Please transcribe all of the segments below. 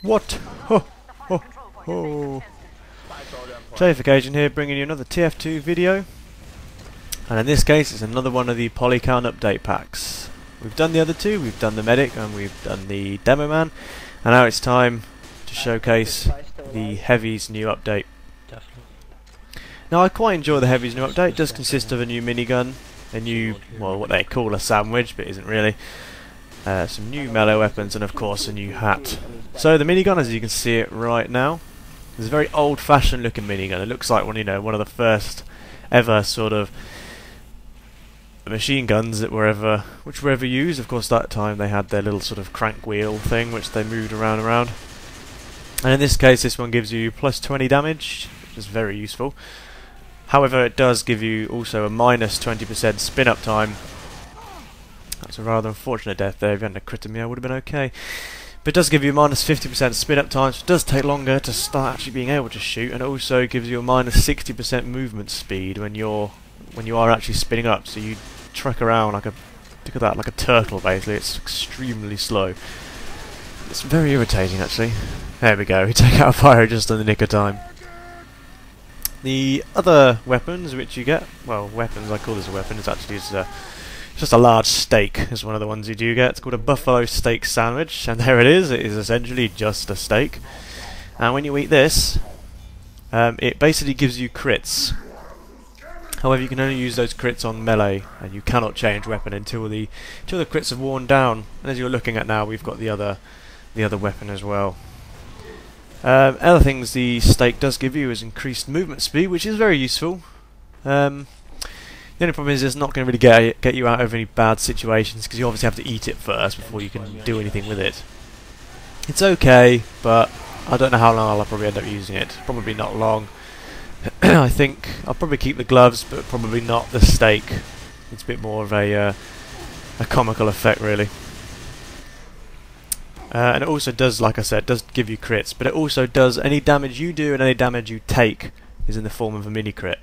What? Ho ho ho! Clarification here, bringing you another TF2 video, and in this case it's another one of the Polycount update packs. We've done the other two, we've done the medic and we've done the demo man, and now it's time to showcase the heavy's new update. Now I quite enjoy the heavy's new update. It does consist of a new minigun, a new, well, what they call a sandwich, but isn't really. Some new melee weapons, and of course a new hat. So the minigun, as you can see it right now, is a very old-fashioned looking minigun. It looks like one of the first ever sort of machine guns that which were ever used. Of course, that time they had their little sort of crank wheel thing, which they moved around. And in this case, this one gives you plus 20 damage, which is very useful. However, it does give you also a minus 20% spin-up time. That's a rather unfortunate death there. If you hadn't critted me, I would have been okay. But it does give you a minus 50% spin-up time, so it does take longer to start actually being able to shoot, and it also gives you a minus 60% movement speed when you are actually spinning up. So you trek around like like a turtle basically. It's extremely slow. It's very irritating actually. There we go. We take out a fire just in the nick of time. The other weapons which you get, well, weapons, I call this a weapon, it's actually just a large steak is one of the ones you do get. It's called a buffalo steak sandwich, and there it is. It is essentially just a steak. And when you eat this, it basically gives you crits. However, you can only use those crits on melee, and you cannot change weapon until the crits have worn down. And as you're looking at now, we've got the other weapon as well. Other things the steak does give you is increased movement speed, which is very useful. The only problem is it's not going to really get you out of any bad situations, because you obviously have to eat it first before you can do anything with it. It's okay, but I don't know how long I'll probably end up using it. Probably not long. I think I'll probably keep the gloves, but probably not the steak. It's a bit more of a comical effect, really. And it also does, like I said, does give you crits, but it also does any damage you do and any damage you take is in the form of a mini crit,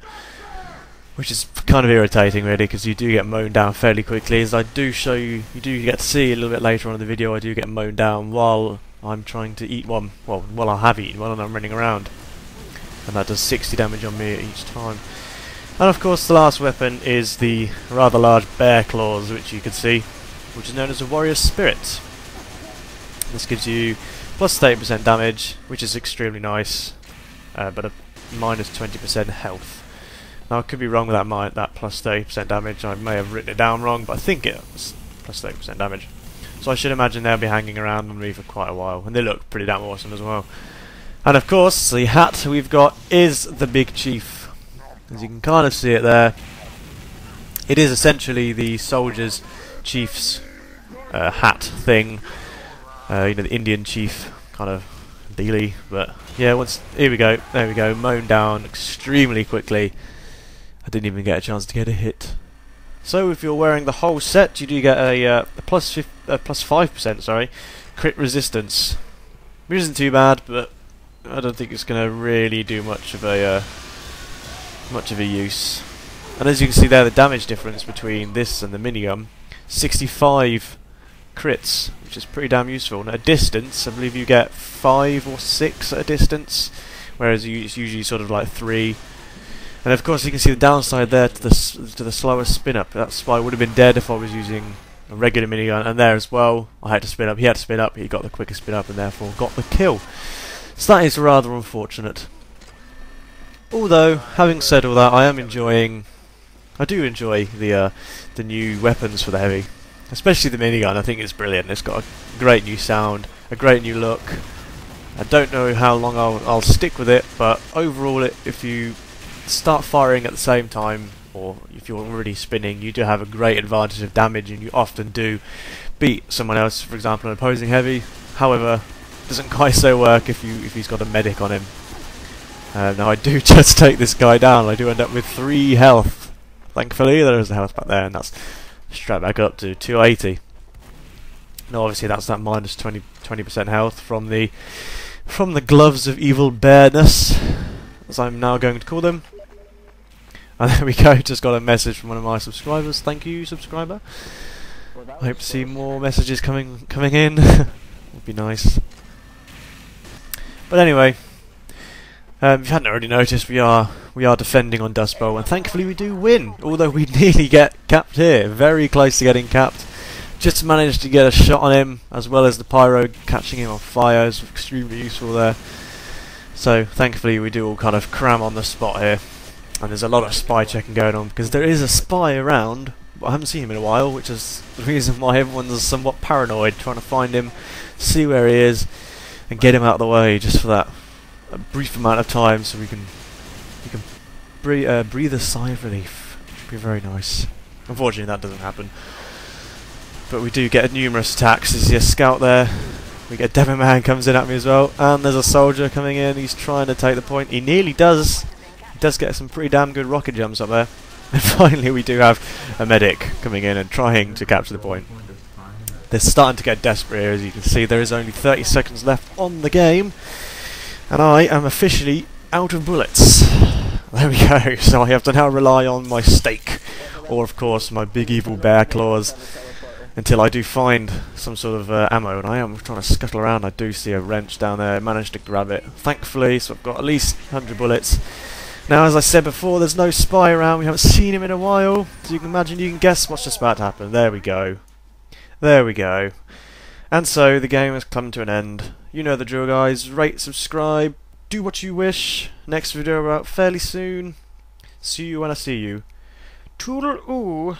which is kind of irritating really, because you do get mown down fairly quickly. As I do show you, you do get to see a little bit later on in the video, I do get mown down while I'm trying to eat one, well, while I have eaten one and I'm running around, and that does 60 damage on me each time. And of course the last weapon is the rather large bear claws, which you can see, which is known as a warrior's spirit. This gives you plus 30% damage, which is extremely nice, but a minus 20% health. Now I could be wrong with that plus 30% damage. I may have written it down wrong, but I think it was plus 30% damage. So I should imagine they'll be hanging around on me for quite a while, and they look pretty damn awesome as well. And of course, the hat we've got is the Big Chief. As you can kind of see it there, it is essentially the soldier's chief's hat thing. The Indian chief kind of dealy, but yeah, here we go, there we go, mown down extremely quickly. I didn't even get a chance to get a hit. So if you're wearing the whole set, you do get a plus 5%, sorry, crit resistance, which isn't too bad, but I don't think it's going to really do much of a use. And as you can see there, the damage difference between this and the minigun, 65 crits, which is pretty damn useful. And at a distance, I believe you get 5 or 6 at a distance, whereas it's usually sort of like 3. And of course you can see the downside there to the slower spin up. That's why I would have been dead if I was using a regular minigun. And there as well, I had to spin up. He had to spin up. He got the quicker spin up and therefore got the kill. So that is rather unfortunate. Although, having said all that, I do enjoy the new weapons for the heavy. Especially the minigun. I think it's brilliant. It's got a great new sound, a great new look. I don't know how long I'll stick with it, but overall, if you start firing at the same time, or if you're already spinning, you do have a great advantage of damage, and you often do beat someone else, for example, an opposing heavy. However, it doesn't quite so work if he's got a medic on him. Now I do just take this guy down. I do end up with 3 health. Thankfully, there is a health back there, and that's straight back up to 280. Now obviously that's that minus 20% health from the gloves of evil bearness, as I'm now going to call them. And there we go, just got a message from one of my subscribers. Thank you, subscriber. I hope to see more messages coming in. Would be nice. But anyway, if you hadn't already noticed, we are defending on Dust Bowl, and thankfully we do win. Although we nearly get capped here, very close to getting capped. Just managed to get a shot on him, as well as the pyro catching him on fire is extremely useful there. So thankfully we do all kind of cram on the spot here, and there's a lot of spy checking going on because there is a spy around. But I haven't seen him in a while, which is the reason why everyone's somewhat paranoid, trying to find him, see where he is, and get him out of the way just for that a brief amount of time, so we can breathe a sigh of relief. Which would be very nice. Unfortunately, that doesn't happen. But we do get numerous attacks. There's a scout there. We get Devon Man comes in at me as well, and there's a soldier coming in. He's trying to take the point. He nearly does. He does get some pretty damn good rocket jumps up there. And finally, we do have a medic coming in and trying to capture the point. They're starting to get desperate here, as you can see. There is only 30 seconds left on the game, and I am officially out of bullets. There we go. So I have to now rely on my stake, or of course my big evil bear claws, until I do find some sort of ammo. And I am trying to scuttle around. I do see a wrench down there. I managed to grab it, thankfully, so I've got at least 100 bullets. Now, as I said before, there's no spy around. We haven't seen him in a while, so you can imagine, you can guess what's just about to happen. There we go. There we go. And so the game has come to an end. You know the drill, guys. Rate, subscribe, do what you wish. Next video out fairly soon. See you when I see you. Toodle-oo.